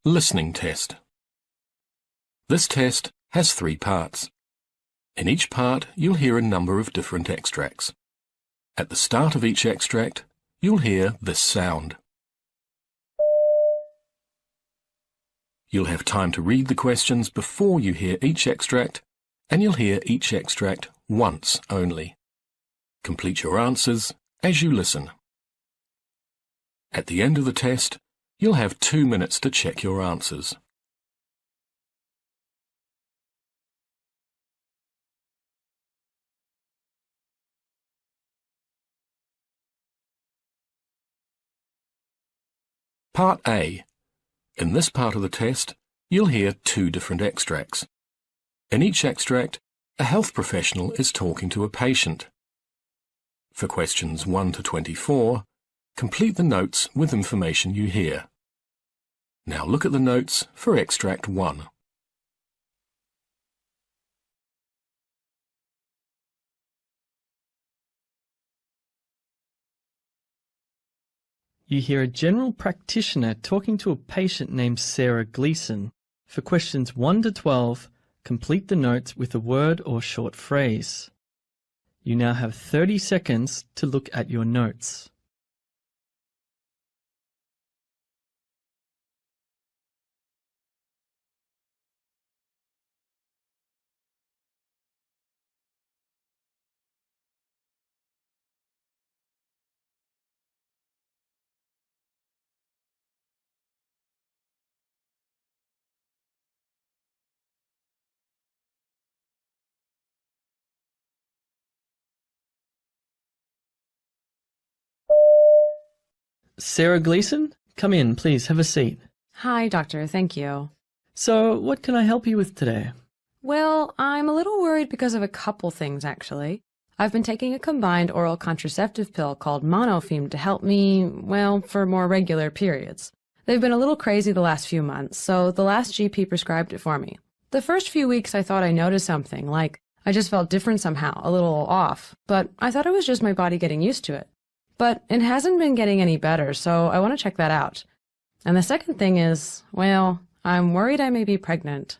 Listening Test. This test has 3 parts. In each part, you'll hear a number of different extracts. At the start of each extract, you'll hear this sound. You'll have time to read the questions before you hear each extract, and you'll hear each extract once only. Complete your answers as you listen. At the end of the test, you'll have 2 minutes to check your answers. Part A. In this part of the test, you'll hear 2 different extracts. In each extract, a health professional is talking to a patient. For questions 1 to 24, complete the notes with information you hear. Now look at the notes for extract 1. You hear a general practitioner talking to a patient named Sarah Gleason. For questions 1 to 12, complete the notes with a word or short phrase. You now have 30 seconds to look at your notes. Sarah Gleason, come in, please, have a seat. Hi, doctor, thank you. So, what can I help you with today? Well, I'm a little worried because of a couple things, actually. I've been taking a combined oral contraceptive pill called Monofem to help me, well, for more regular periods. They've been a little crazy the last few months, so the last GP prescribed it for me. The first few weeks I thought I noticed something, like I just felt different somehow, a little off, but I thought it was just my body getting used to it. But it hasn't been getting any better, so I want to check that out. And the second thing is, well, I'm worried I may be pregnant.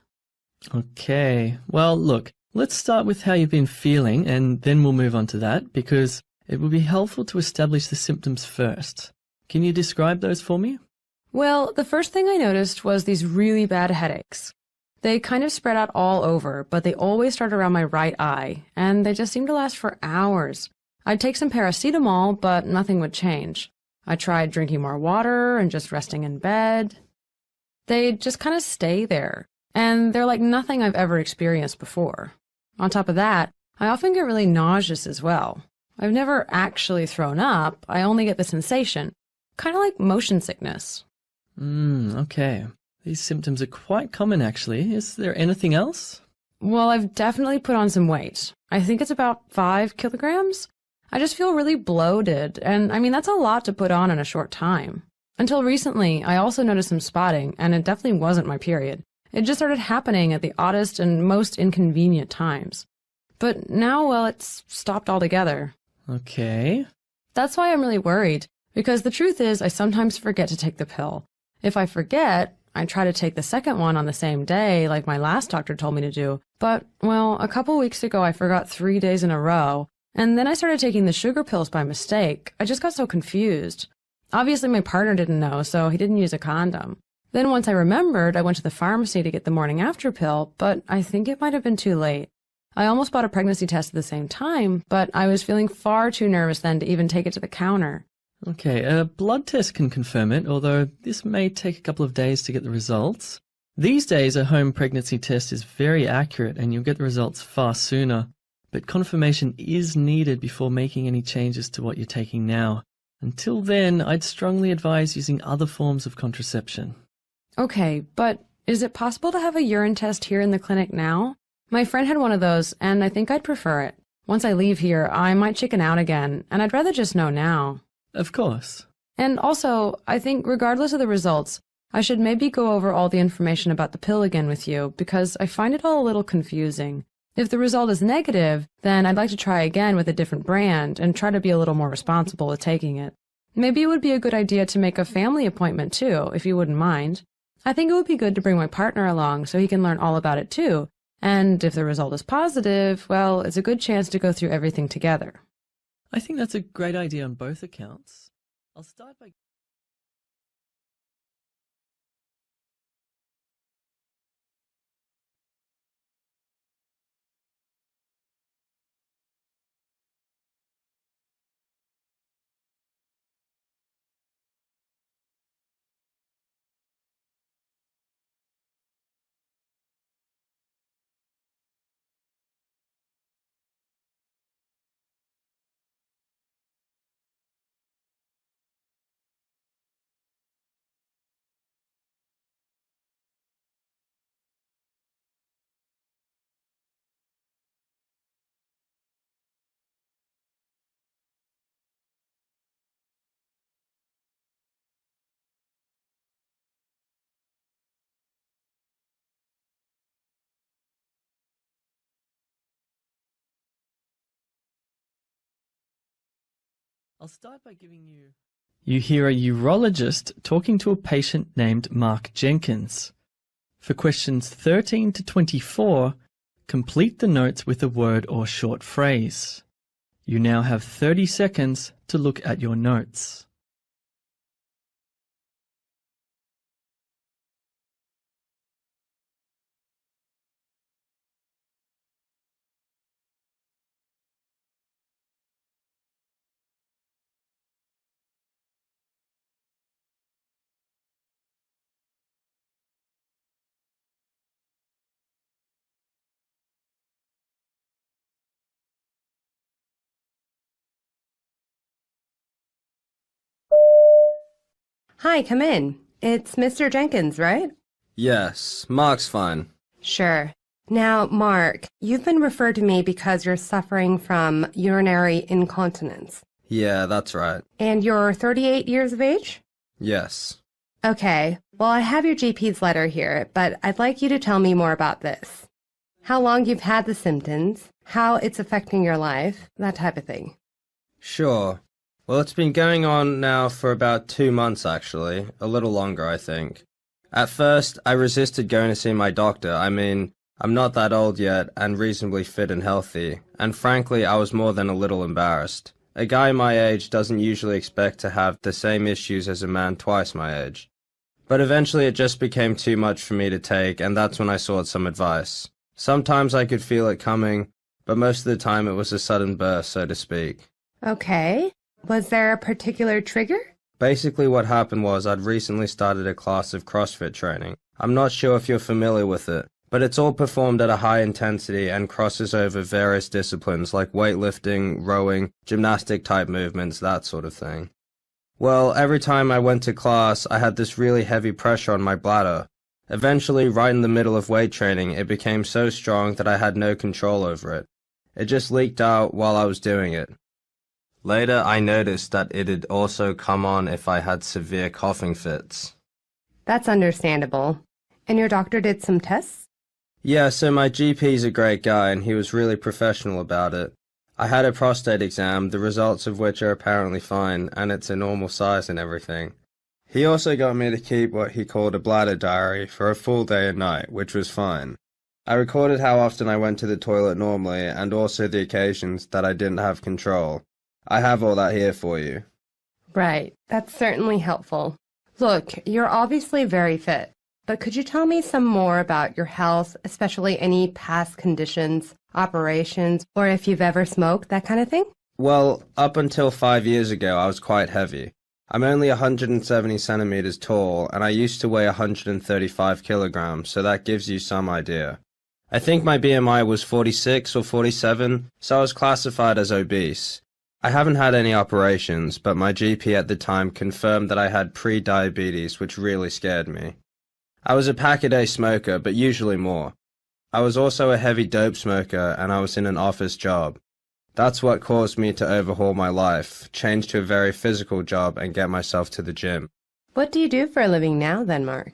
Okay, well, look, let's start with how you've been feeling, and then we'll move on to that, because it will be helpful to establish the symptoms first. Can you describe those for me? Well, the first thing I noticed was these really bad headaches. They kind of spread out all over, but they always start around my right eye, and they just seem to last for hours. I'd take some paracetamol, but nothing would change. I tried drinking more water and just resting in bed. They just kind of stay there, and they're like nothing I've ever experienced before. On top of that, I often get really nauseous as well. I've never actually thrown up, I only get the sensation, kind of like motion sickness. Okay. These symptoms are quite common, actually. Is there anything else? Well, I've definitely put on some weight. I think it's about 5 kilograms. I just feel really bloated, and I mean, that's a lot to put on in a short time. Until recently, I also noticed some spotting, and it definitely wasn't my period. It just started happening at the oddest and most inconvenient times. But now, well, it's stopped altogether. Okay. That's why I'm really worried, because the truth is I sometimes forget to take the pill. If I forget, I try to take the second one on the same day, like my last doctor told me to do. But, well, a couple weeks ago I forgot 3 days in a row. And then I started taking the sugar pills by mistake. I just got so confused. Obviously, my partner didn't know, so he didn't use a condom. Then once I remembered, I went to the pharmacy to get the morning after pill, but I think it might have been too late. I almost bought a pregnancy test at the same time, but I was feeling far too nervous then to even take it to the counter. Okay, a blood test can confirm it, although this may take a couple of days to get the results. These days, a home pregnancy test is very accurate, and you'll get the results far sooner. But confirmation is needed before making any changes to what you're taking now. Until then, I'd strongly advise using other forms of contraception. Okay, but is it possible to have a urine test here in the clinic now? My friend had one of those, and I think I'd prefer it. Once I leave here, I might chicken out again, and I'd rather just know now. Of course. And also, I think regardless of the results, I should maybe go over all the information about the pill again with you because I find it all a little confusing. If the result is negative, then I'd like to try again with a different brand and try to be a little more responsible with taking it. Maybe it would be a good idea to make a family appointment too, if you wouldn't mind. I think it would be good to bring my partner along so he can learn all about it too. And if the result is positive, well, it's a good chance to go through everything together. I think that's a great idea on both accounts. I'll start by... I'll start by giving you... You hear a urologist talking to a patient named Mark Jenkins. For questions 13 to 24, complete the notes with a word or short phrase. You now have 30 seconds to look at your notes. Hi, come in. It's Mr. Jenkins, right? Yes, Mark's fine. Sure. Now, Mark, you've been referred to me because you're suffering from urinary incontinence. Yeah, that's right. And you're 38 years of age? Yes. Okay. Well, I have your GP's letter here, but I'd like you to tell me more about this. How long you've had the symptoms, how it's affecting your life, that type of thing. Sure. Well, it's been going on now for about 2 months, actually. A little longer, I think. At first, I resisted going to see my doctor. I mean, I'm not that old yet and reasonably fit and healthy. And frankly, I was more than a little embarrassed. A guy my age doesn't usually expect to have the same issues as a man twice my age. But eventually it just became too much for me to take, and that's when I sought some advice. Sometimes I could feel it coming, but most of the time it was a sudden burst, so to speak. Okay. Was there a particular trigger? Basically what happened was I'd recently started a class of CrossFit training. I'm not sure if you're familiar with it, but it's all performed at a high intensity and crosses over various disciplines like weightlifting, rowing, gymnastic-type movements, that sort of thing. Well, every time I went to class, I had this really heavy pressure on my bladder. Eventually, right in the middle of weight training, it became so strong that I had no control over it. It just leaked out while I was doing it. Later, I noticed that it'd also come on if I had severe coughing fits. That's understandable. And your doctor did some tests? Yeah, so my GP's a great guy, and he was really professional about it. I had a prostate exam, the results of which are apparently fine, and it's a normal size and everything. He also got me to keep what he called a bladder diary for a full day and night, which was fine. I recorded how often I went to the toilet normally, and also the occasions that I didn't have control. I have all that here for you. Right. That's certainly helpful. Look, you're obviously very fit, but could you tell me some more about your health, especially any past conditions, operations, or if you've ever smoked, that kind of thing? Well, up until 5 years ago, I was quite heavy. I'm only 170 centimeters tall, and I used to weigh 135 kilograms, so that gives you some idea. I think my BMI was 46 or 47, so I was classified as obese. I haven't had any operations, but my GP at the time confirmed that I had pre-diabetes, which really scared me. I was a pack-a-day smoker, but usually more. I was also a heavy dope smoker, and I was in an office job. That's what caused me to overhaul my life, change to a very physical job, and get myself to the gym. What do you do for a living now then, Mark?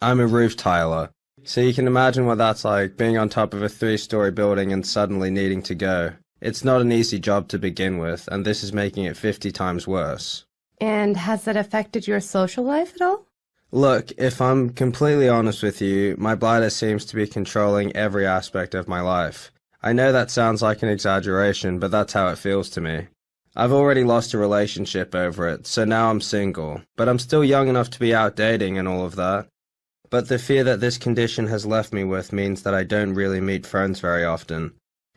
I'm a roof tiler. So you can imagine what that's like, being on top of a 3-story building and suddenly needing to go. It's not an easy job to begin with, and this is making it 50 times worse. And has it affected your social life at all? Look, if I'm completely honest with you, my bladder seems to be controlling every aspect of my life. I know that sounds like an exaggeration, but that's how it feels to me. I've already lost a relationship over it, so now I'm single, but I'm still young enough to be out dating and all of that. But the fear that this condition has left me with means that I don't really meet friends very often.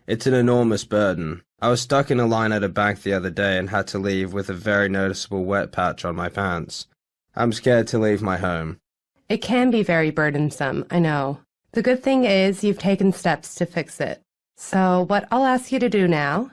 It's an enormous burden. I was stuck in a line at a bank the other day and had to leave with a very noticeable wet patch on my pants. I'm scared to leave my home. It can be very burdensome, I know. The good thing is you've taken steps to fix it. So what I'll ask you to do now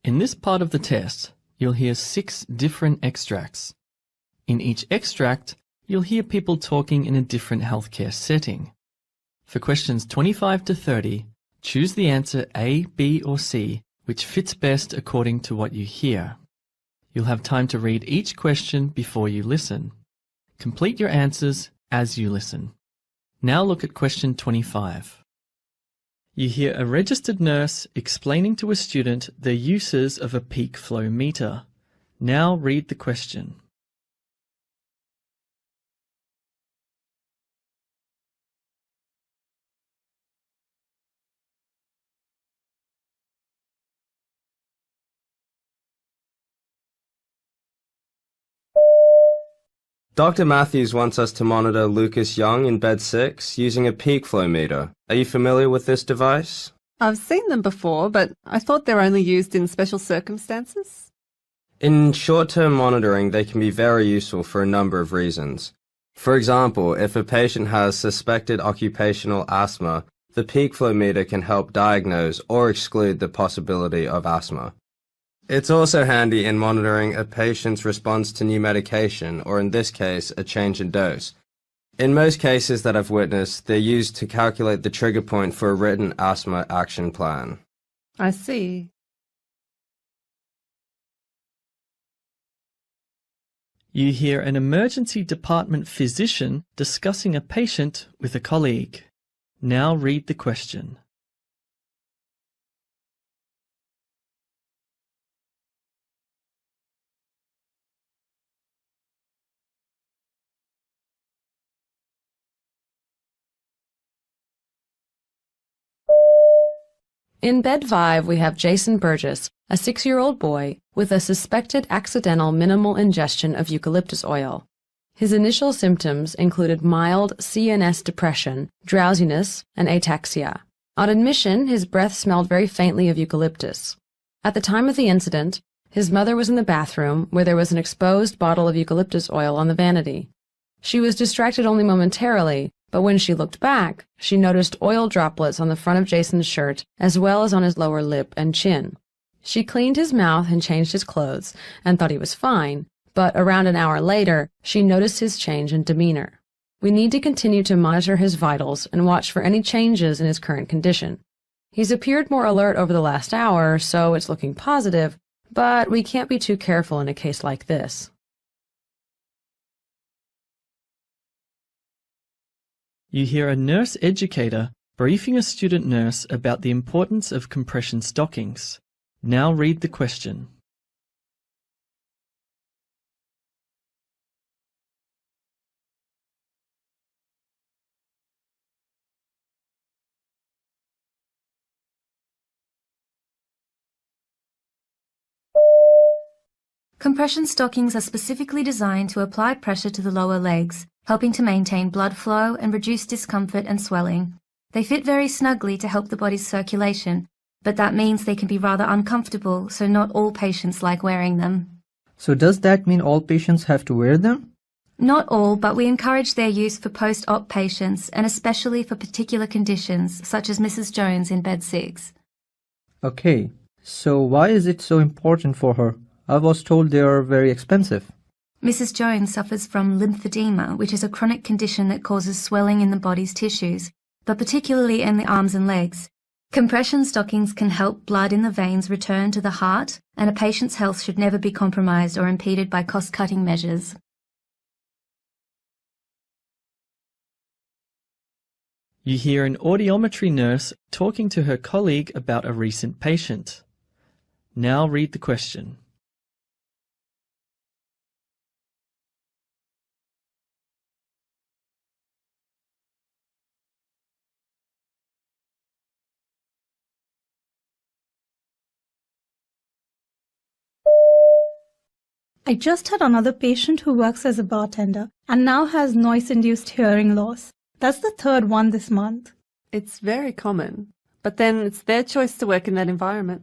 In this part of the test, you'll hear 6 different extracts. In each extract, you'll hear people talking in a different healthcare setting. For questions 25 to 30, choose the answer A, B, or C, which fits best according to what you hear. You'll have time to read each question before you listen. Complete your answers as you listen. Now look at question 25. You hear a registered nurse explaining to a student the uses of a peak flow meter. Now read the question. Dr. Matthews wants us to monitor Lucas Young in bed 6 using a peak flow meter. Are you familiar with this device? I've seen them before, but I thought they're only used in special circumstances. In short-term monitoring, they can be very useful for a number of reasons. For example, if a patient has suspected occupational asthma, the peak flow meter can help diagnose or exclude the possibility of asthma. It's also handy in monitoring a patient's response to new medication, or in this case, a change in dose. In most cases that I've witnessed, they're used to calculate the trigger point for a written asthma action plan. I see. You hear an emergency department physician discussing a patient with a colleague. Now read the question. In bed 5, we have Jason Burgess, a 6-year-old boy with a suspected accidental minimal ingestion of eucalyptus oil. His initial symptoms included mild CNS depression, drowsiness, and ataxia. On admission, his breath smelled very faintly of eucalyptus. At the time of the incident, his mother was in the bathroom where there was an exposed bottle of eucalyptus oil on the vanity. She was distracted only momentarily, but when she looked back, she noticed oil droplets on the front of Jason's shirt as well as on his lower lip and chin. She cleaned his mouth and changed his clothes and thought he was fine, but around an hour later, she noticed his change in demeanor. We need to continue to monitor his vitals and watch for any changes in his current condition. He's appeared more alert over the last hour, so it's looking positive, but we can't be too careful in a case like this. You hear a nurse educator briefing a student nurse about the importance of compression stockings. Now read the question. Compression stockings are specifically designed to apply pressure to the lower legs, helping to maintain blood flow and reduce discomfort and swelling. They fit very snugly to help the body's circulation, but that means they can be rather uncomfortable, so not all patients like wearing them. So does that mean all patients have to wear them? Not all, but we encourage their use for post-op patients and especially for particular conditions, such as Mrs. Jones in bed 6. Okay, so why is it so important for her? I was told they are very expensive. Mrs. Jones suffers from lymphedema, which is a chronic condition that causes swelling in the body's tissues, but particularly in the arms and legs. Compression stockings can help blood in the veins return to the heart, and a patient's health should never be compromised or impeded by cost-cutting measures. You hear an audiometry nurse talking to her colleague about a recent patient. Now read the question. I just had another patient who works as a bartender and now has noise-induced hearing loss. That's the 3rd one this month. It's very common, but then it's their choice to work in that environment.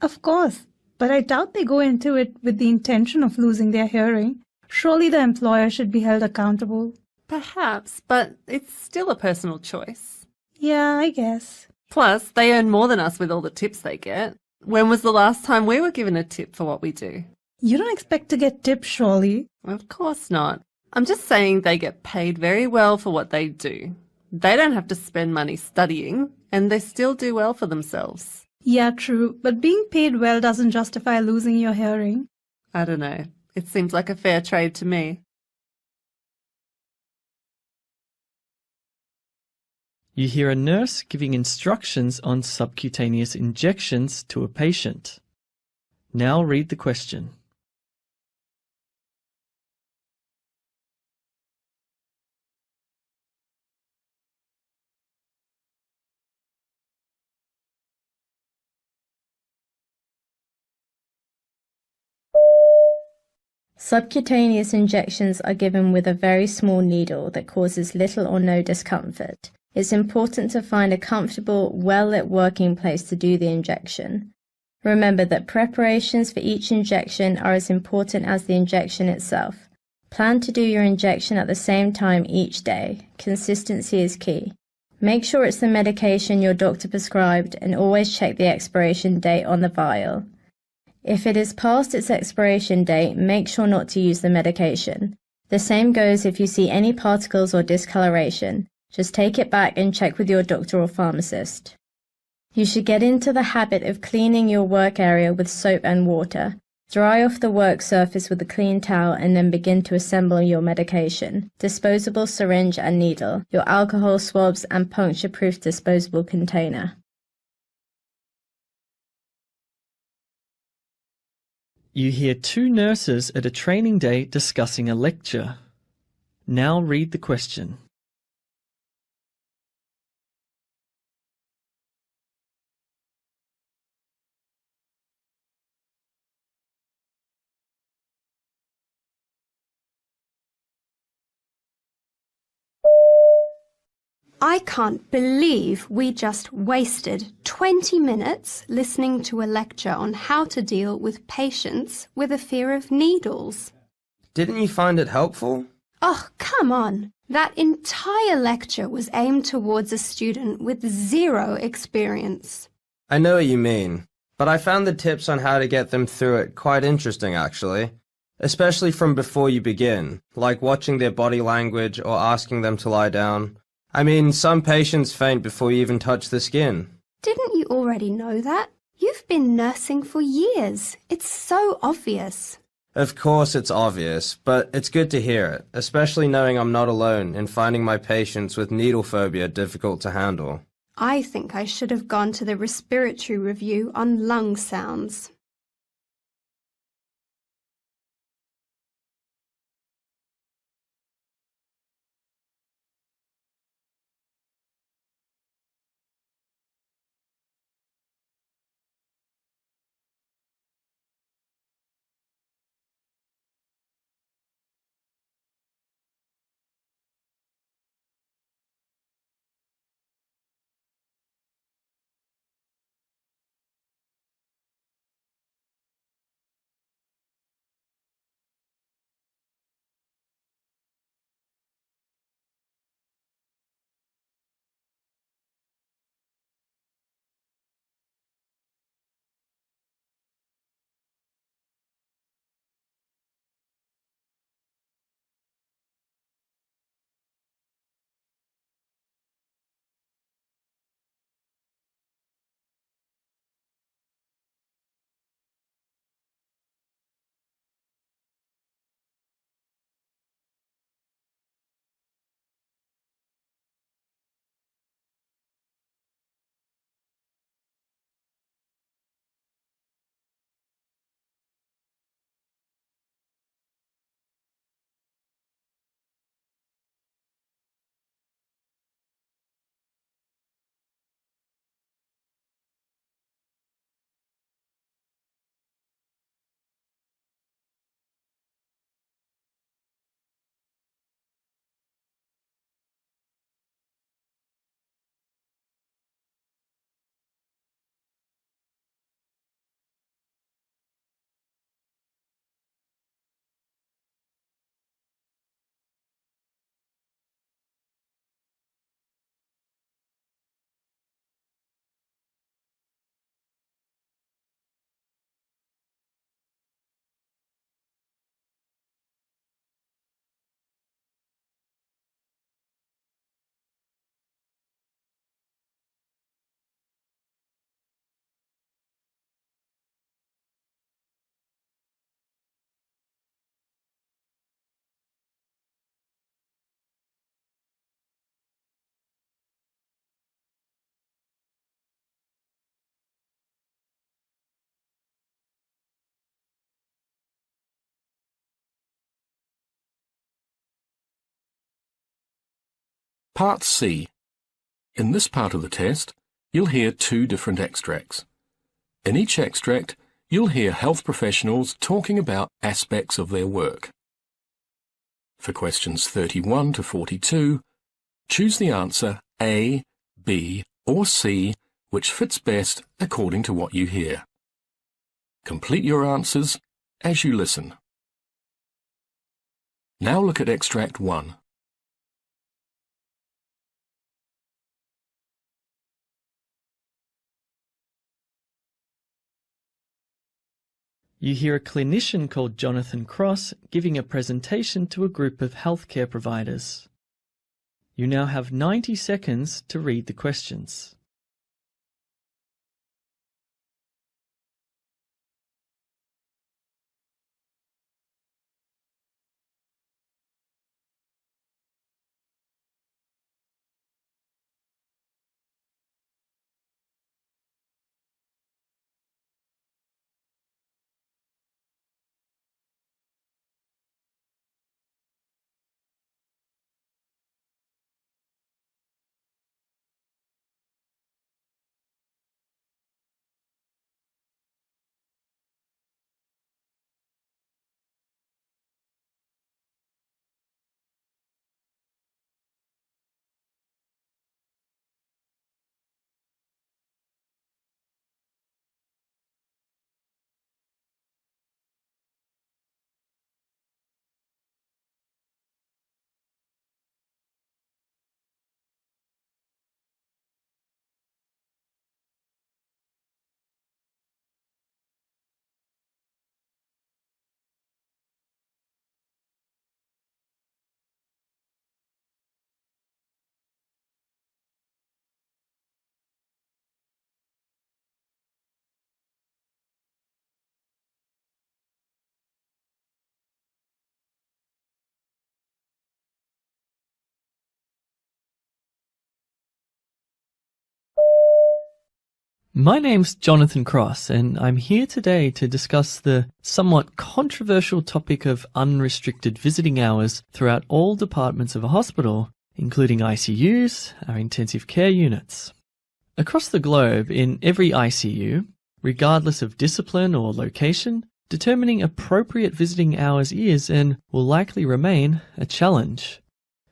Of course, but I doubt they go into it with the intention of losing their hearing. Surely the employer should be held accountable. Perhaps, but it's still a personal choice. Yeah, I guess. Plus, they earn more than us with all the tips they get. When was the last time we were given a tip for what we do? You don't expect to get tips, surely. Of course not. I'm just saying they get paid very well for what they do. They don't have to spend money studying, and they still do well for themselves. Yeah, true, but being paid well doesn't justify losing your hearing. I don't know. It seems like a fair trade to me. You hear a nurse giving instructions on subcutaneous injections to a patient. Now read the question. Subcutaneous injections are given with a very small needle that causes little or no discomfort. It's important to find a comfortable, well-lit working place to do the injection. Remember that preparations for each injection are as important as the injection itself. Plan to do your injection at the same time each day. Consistency is key. Make sure it's the medication your doctor prescribed and always check the expiration date on the vial. If it is past its expiration date, make sure not to use the medication. The same goes if you see any particles or discoloration. Just take it back and check with your doctor or pharmacist. You should get into the habit of cleaning your work area with soap and water. Dry off the work surface with a clean towel and then begin to assemble your medication, disposable syringe and needle, your alcohol swabs and puncture-proof disposable container. You hear 2 nurses at a training day discussing a lecture. Now read the question. I can't believe we just wasted 20 minutes listening to a lecture on how to deal with patients with a fear of needles. Didn't you find it helpful? Oh, come on. That entire lecture was aimed towards a student with zero experience. I know what you mean, but I found the tips on how to get them through it quite interesting, actually. Especially from before you begin, like watching their body language or asking them to lie down. I mean, some patients faint before you even touch the skin. Didn't you already know that? You've been nursing for years. It's so obvious. Of course it's obvious, but it's good to hear it, especially knowing I'm not alone in finding my patients with needle phobia difficult to handle. I think I should have gone to the respiratory review on lung sounds. Part C. In this part of the test, you'll hear two different extracts. In each extract, you'll hear health professionals talking about aspects of their work. For questions 31 to 42, choose the answer A, B, or C, which fits best according to what you hear. Complete your answers as you listen. Now look at extract 1. You hear a clinician called Jonathan Cross giving a presentation to a group of healthcare providers. You now have 90 seconds to read the questions. My name's Jonathan Cross, and I'm here today to discuss the somewhat controversial topic of unrestricted visiting hours throughout all departments of a hospital, including ICUs, our intensive care units. Across the globe, in every ICU, regardless of discipline or location, determining appropriate visiting hours is and will likely remain a challenge.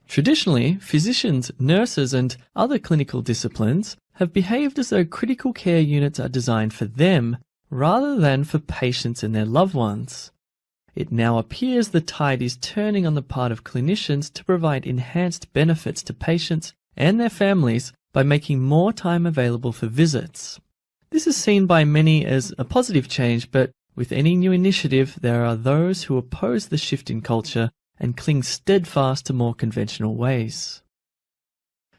Traditionally, physicians, nurses, and other clinical disciplines have behaved as though critical care units are designed for them rather than for patients and their loved ones. It now appears the tide is turning on the part of clinicians to provide enhanced benefits to patients and their families by making more time available for visits. This is seen by many as a positive change, but with any new initiative, there are those who oppose the shift in culture and cling steadfast to more conventional ways.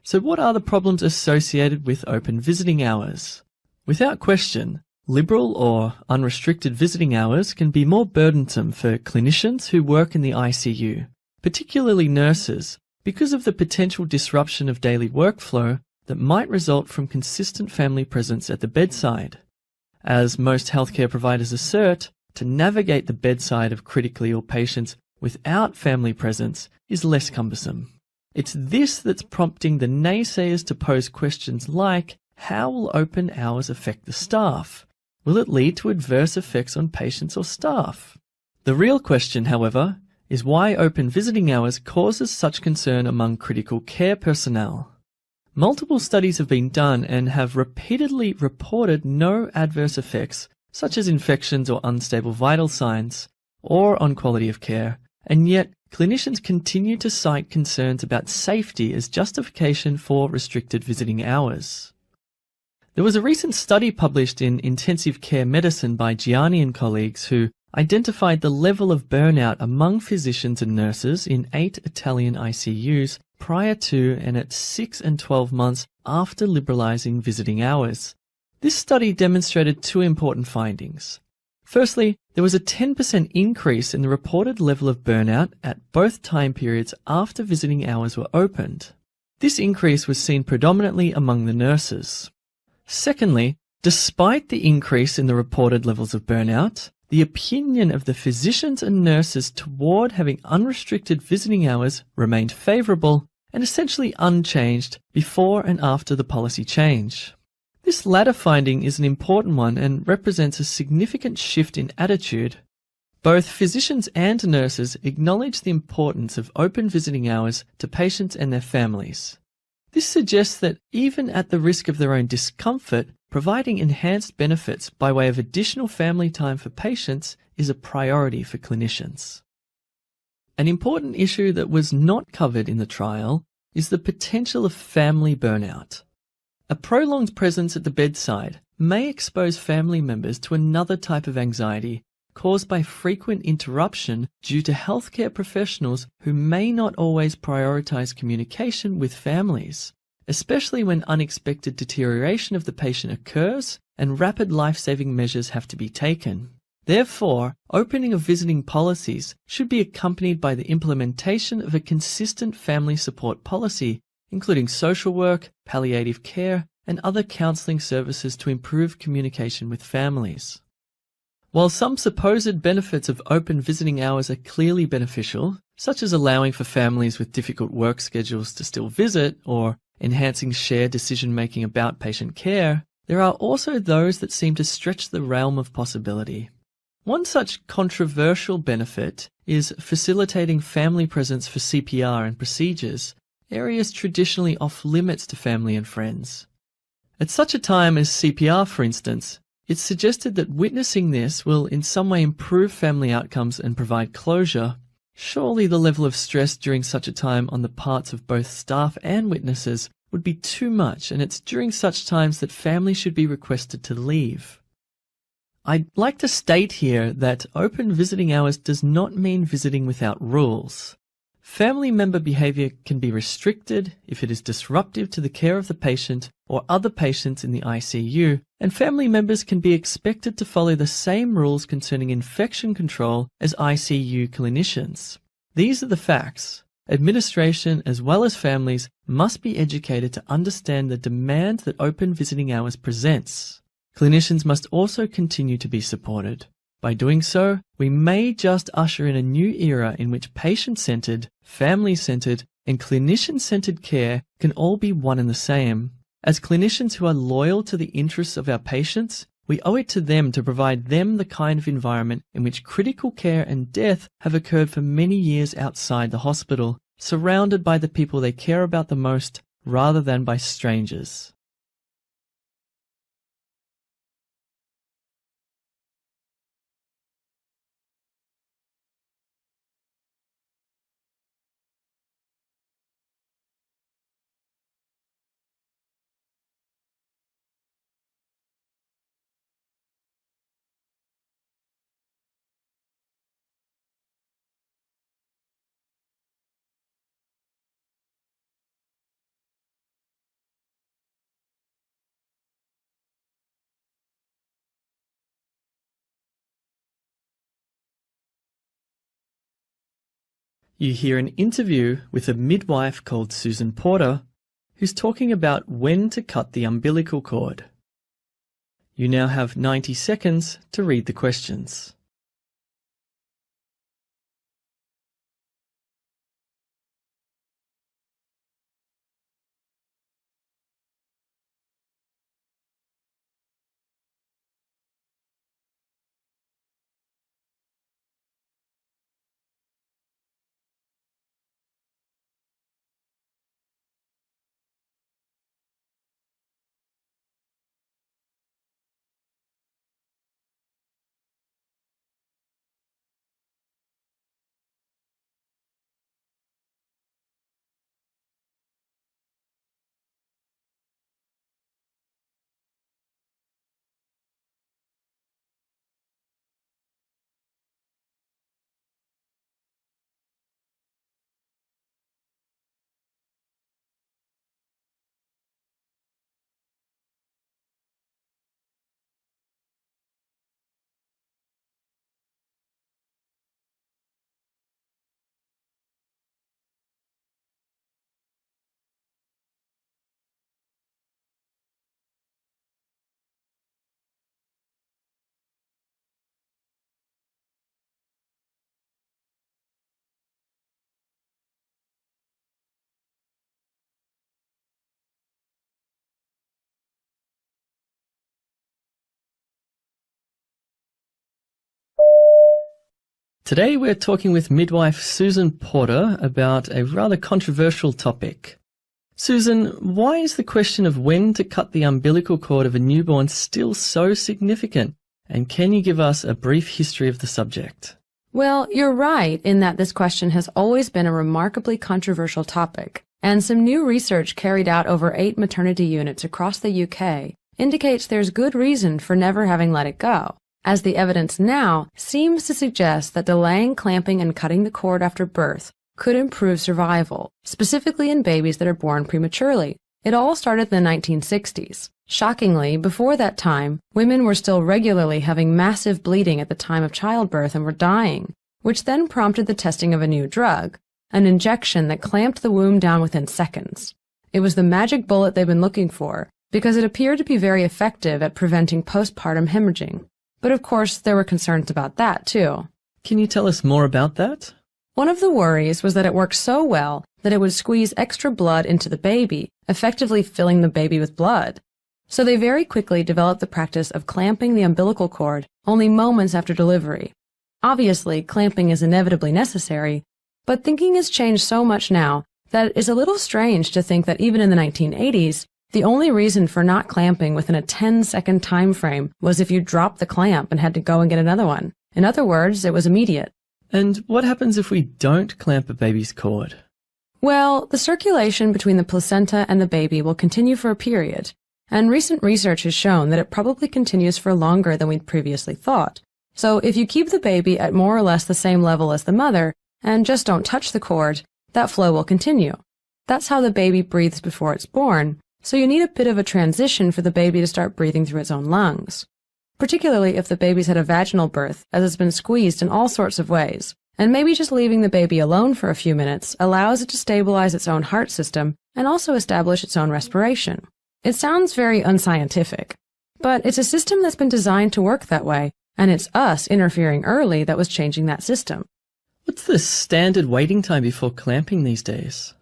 So what are the problems associated with open visiting hours? Without question, liberal or unrestricted visiting hours can be more burdensome for clinicians who work in the ICU, particularly nurses, because of the potential disruption of daily workflow that might result from consistent family presence at the bedside. As most healthcare providers assert, to navigate the bedside of critically ill patients without family presence is less cumbersome. It's this that's prompting the naysayers to pose questions like, how will open hours affect the staff? Will it lead to adverse effects on patients or staff? The real question, however, is why open visiting hours causes such concern among critical care personnel. Multiple studies have been done and have repeatedly reported no adverse effects, such as infections or unstable vital signs, or on quality of care, and yet clinicians continue to cite concerns about safety as justification for restricted visiting hours. There was a recent study published in Intensive Care Medicine by Gianni and colleagues who identified the level of burnout among physicians and nurses in 8 Italian ICUs prior to and at 6 and 12 months after liberalizing visiting hours. This study demonstrated 2 important findings. Firstly, there was a 10% increase in the reported level of burnout at both time periods after visiting hours were opened. This increase was seen predominantly among the nurses. Secondly, despite the increase in the reported levels of burnout, the opinion of the physicians and nurses toward having unrestricted visiting hours remained favorable and essentially unchanged before and after the policy change. This latter finding is an important one and represents a significant shift in attitude. Both physicians and nurses acknowledge the importance of open visiting hours to patients and their families. This suggests that even at the risk of their own discomfort, providing enhanced benefits by way of additional family time for patients is a priority for clinicians. An important issue that was not covered in the trial is the potential of family burnout. A prolonged presence at the bedside may expose family members to another type of anxiety caused by frequent interruption due to healthcare professionals who may not always prioritize communication with families, especially when unexpected deterioration of the patient occurs and rapid life-saving measures have to be taken. Therefore, opening of visiting policies should be accompanied by the implementation of a consistent family support policy, including social work, palliative care, and other counseling services to improve communication with families. While some supposed benefits of open visiting hours are clearly beneficial, such as allowing for families with difficult work schedules to still visit or enhancing shared decision-making about patient care, there are also those that seem to stretch the realm of possibility. One such controversial benefit is facilitating family presence for CPR and procedures, areas traditionally off limits to family and friends. At such a time as CPR, for instance, it's suggested that witnessing this will in some way improve family outcomes and provide closure. Surely the level of stress during such a time on the parts of both staff and witnesses would be too much, and it's during such times that families should be requested to leave. I'd like to state here that open visiting hours does not mean visiting without rules. Family member behavior can be restricted if it is disruptive to the care of the patient or other patients in the ICU, and family members can be expected to follow the same rules concerning infection control as ICU clinicians. These are the facts. Administration as well as families must be educated to understand the demand that open visiting hours presents. clinicians must also continue to be supported. By doing so, we may just usher in a new era in which patient-centered, family-centered, and clinician-centered care can all be one and the same. As clinicians who are loyal to the interests of our patients, we owe it to them to provide them the kind of environment in which critical care and death have occurred for many years outside the hospital, surrounded by the people they care about the most, rather than by strangers. You hear an interview with a midwife called Susan Porter, who's talking about when to cut the umbilical cord. You now have 90 seconds to read the questions. Today we're talking with midwife Susan Porter about a rather controversial topic. Susan, why is the question of when to cut the umbilical cord of a newborn still so significant? And can you give us a brief history of the subject? Well, you're right in that this question has always been a remarkably controversial topic, and some new research carried out over 8 maternity units across the UK indicates there's good reason for never having let it go, as the evidence now seems to suggest that delaying clamping and cutting the cord after birth could improve survival, specifically in babies that are born prematurely. It all started in the 1960s. Shockingly, before that time, women were still regularly having massive bleeding at the time of childbirth and were dying, which then prompted the testing of a new drug, an injection that clamped the womb down within seconds. It was the magic bullet they've been looking for, because it appeared to be very effective at preventing postpartum hemorrhaging. But of course, there were concerns about that, too. Can you tell us more about that? One of the worries was that it worked so well that it would squeeze extra blood into the baby, effectively filling the baby with blood. So they very quickly developed the practice of clamping the umbilical cord only moments after delivery. Obviously, clamping is inevitably necessary, but thinking has changed so much now that it's a little strange to think that even in the 1980s, the only reason for not clamping within a 10-second time frame was if you dropped the clamp and had to go and get another one. In other words, it was immediate. And what happens if we don't clamp a baby's cord? Well, the circulation between the placenta and the baby will continue for a period, and recent research has shown that it probably continues for longer than we'd previously thought. So if you keep the baby at more or less the same level as the mother, and just don't touch the cord, that flow will continue. That's how the baby breathes before it's born, so you need a bit of a transition for the baby to start breathing through its own lungs. Particularly if the baby's had a vaginal birth, as it's been squeezed in all sorts of ways. And maybe just leaving the baby alone for a few minutes allows it to stabilize its own heart system and also establish its own respiration. It sounds very unscientific, But it's a system that's been designed to work that way, and it's us interfering early that was changing that system. What's the standard waiting time before clamping these days?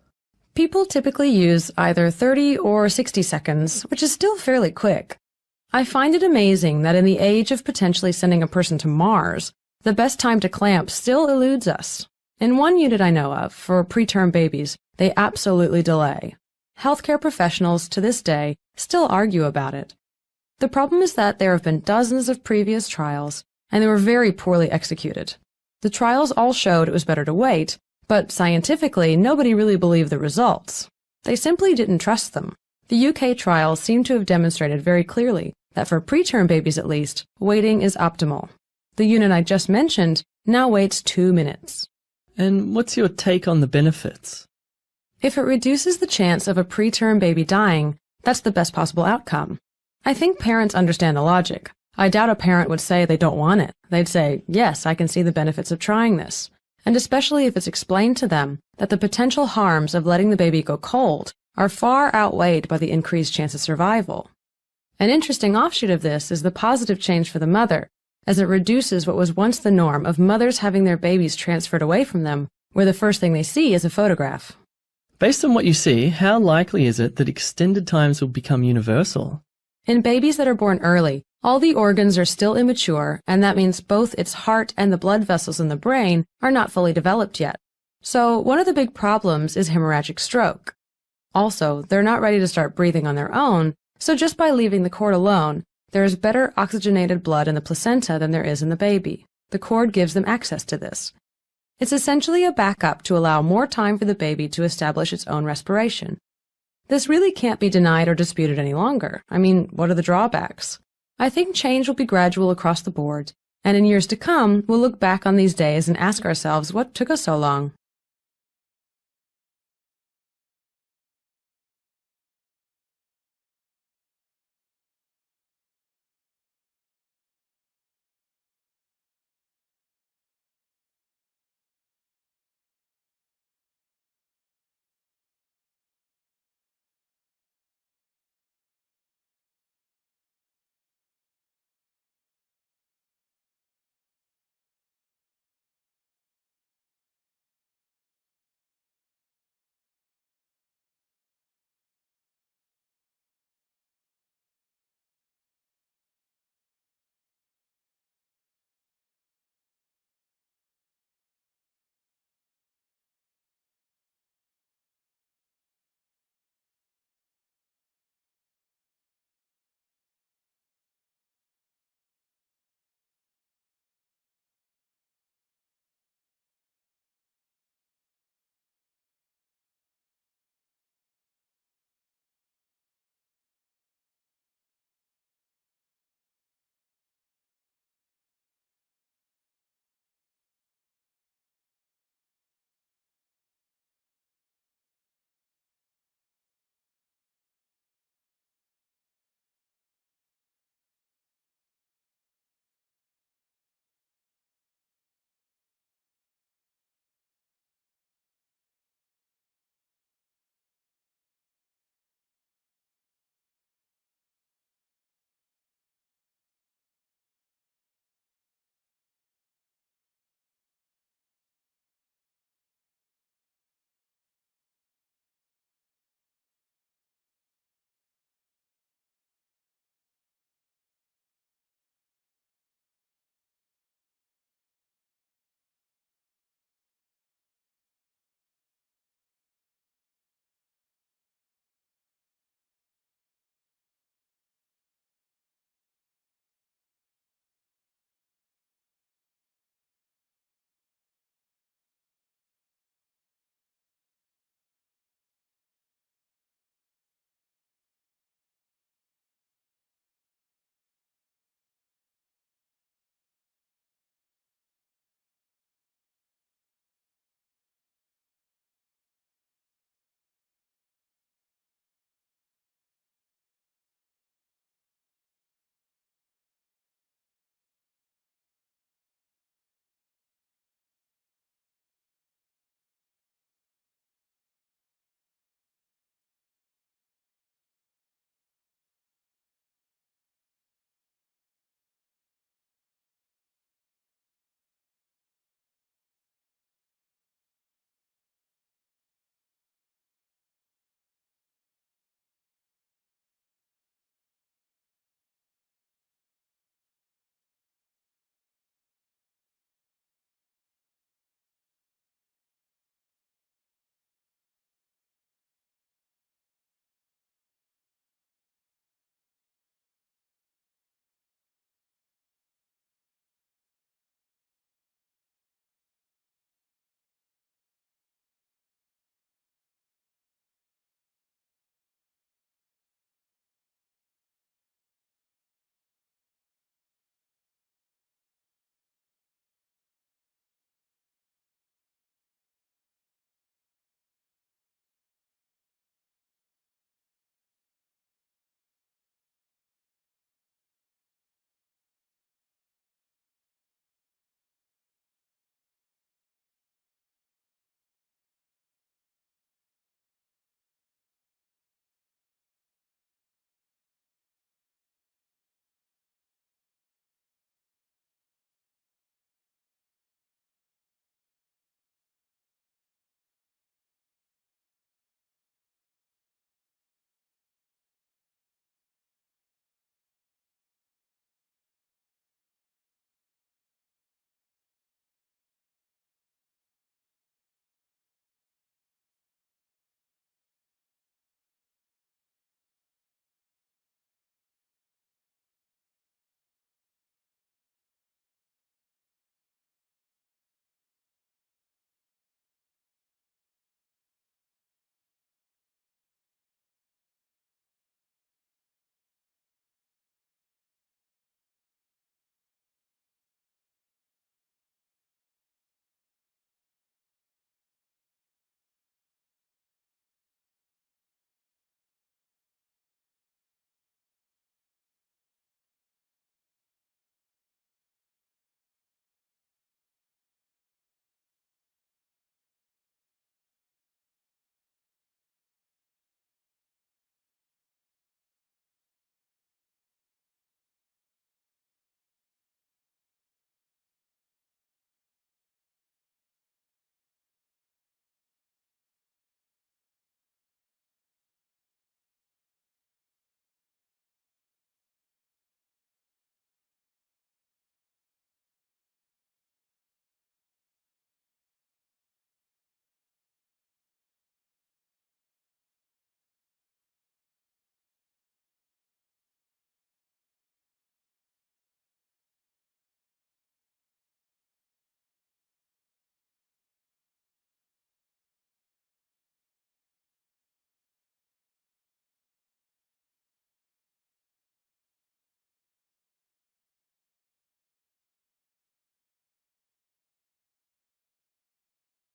People typically use either 30 or 60 seconds, which is still fairly quick. I find it amazing that in the age of potentially sending a person to Mars, the best time to clamp still eludes us. In one unit I know of, for preterm babies, they absolutely delay. Healthcare professionals to this day still argue about it. The problem is that there have been dozens of previous trials, and they were very poorly executed. The trials all showed it was better to wait, but scientifically, nobody really believed the results. They simply didn't trust them. The UK trials seem to have demonstrated very clearly that for preterm babies at least, waiting is optimal. The unit I just mentioned now waits 2 minutes. And what's your take on the benefits? If it reduces the chance of a preterm baby dying, that's the best possible outcome. I think parents understand the logic. I doubt a parent would say they don't want it. They'd say, yes, I can see the benefits of trying this. And especially if it's explained to them that the potential harms of letting the baby go cold are far outweighed by the increased chance of survival. An interesting offshoot of this is the positive change for the mother, as it reduces what was once the norm of mothers having their babies transferred away from them, where the first thing they see is a photograph. Based on what you see, how likely is it that extended times will become universal? In babies that are born early, all the organs are still immature, and that means both its heart and the blood vessels in the brain are not fully developed yet. So one of the big problems is hemorrhagic stroke. Also, they're not ready to start breathing on their own, so just by leaving the cord alone, there is better oxygenated blood in the placenta than there is in the baby. The cord gives them access to this. It's essentially a backup to allow more time for the baby to establish its own respiration. This really can't be denied or disputed any longer. I mean, what are the drawbacks? I think change will be gradual across the board, and in years to come, we'll look back on these days and ask ourselves what took us so long.